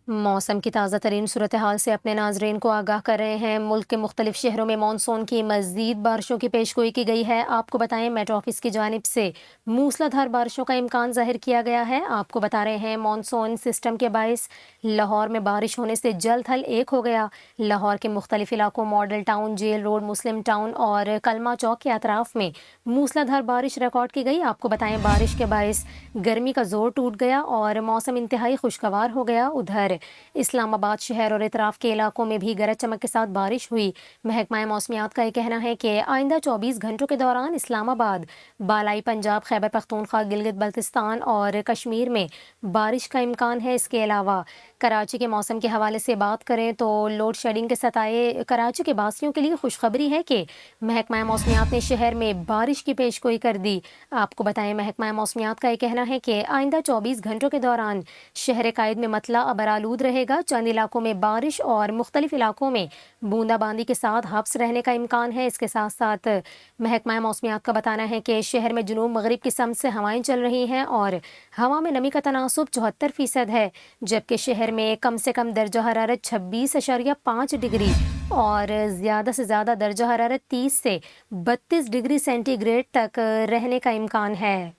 मौसम की ताज़ा तरीन सूरत हाल से अपने नाजरीन को आगाह कर रहे हैं। मुल्क के मुख्तलिफ शहरों में मानसून की मज़ीद बारिशों की पेशगोई की गई है। आपको बताएं, मेट ऑफिस की जानिब से मूसलाधार बारिशों का इम्कान जाहिर किया गया है। आपको बता रहे हैं, मानसून सिस्टम के बायस लाहौर में बारिश होने से जल्द हल एक हो गया। लाहौर के मुख्तलिफ इलाकों, मॉडल टाउन, जेल रोड, मुस्लिम टाउन और कलमा चौक के अतराफ में मूसलाधार बारिश रिकॉर्ड की गई। आपको बताएं, बारिश के बायस गर्मी का जोर टूट गया और मौसम इंतहाई खुशगवार हो गया। उधर इस्लामाबाद शहर और इतराफ के इलाकों में भी गरज चमक के साथ बारिश हुई। महकमा मौसमियात का यह कहना है कि आइंदा 24 घंटों के दौरान इस्लामाबाद, बालाई पंजाब, खैबर पख्तूनख्वा, गिलगित बल्तिस्तान और कश्मीर में बारिश का इम्कान है। इसके अलावा कराची के मौसम के हवाले से बात करें तो लोड शेडिंग के सताए कराची के बासियों के लिए खुशखबरी है कि महकमा मौसमियात ने शहर में बारिश की पेशगोई कर दी। आपको बताएं, महकमा मौसमियात का यह कहना है कि आइंदा 24 घंटों के दौरान शहर कायद में मतला अबरालूद रहेगा। चंद इलाकों में बारिश और मुख्तलिफ इलाकों में बूंदाबांदी के साथ हब्स रहने का इम्कान है। इसके साथ साथ महकमा मौसमियात का बताना है कि शहर में जुनूब मगरिब की समत से हवाएं चल रही हैं और हवा में नमी का तनासुब 74% है, जबकि शहर में कम से कम दर्जा हरारत 26.5 डिग्री और ज़्यादा से ज़्यादा दर्जा हरारत 30 से 32 डिग्री सेंटीग्रेड तक रहने का इम्कान है।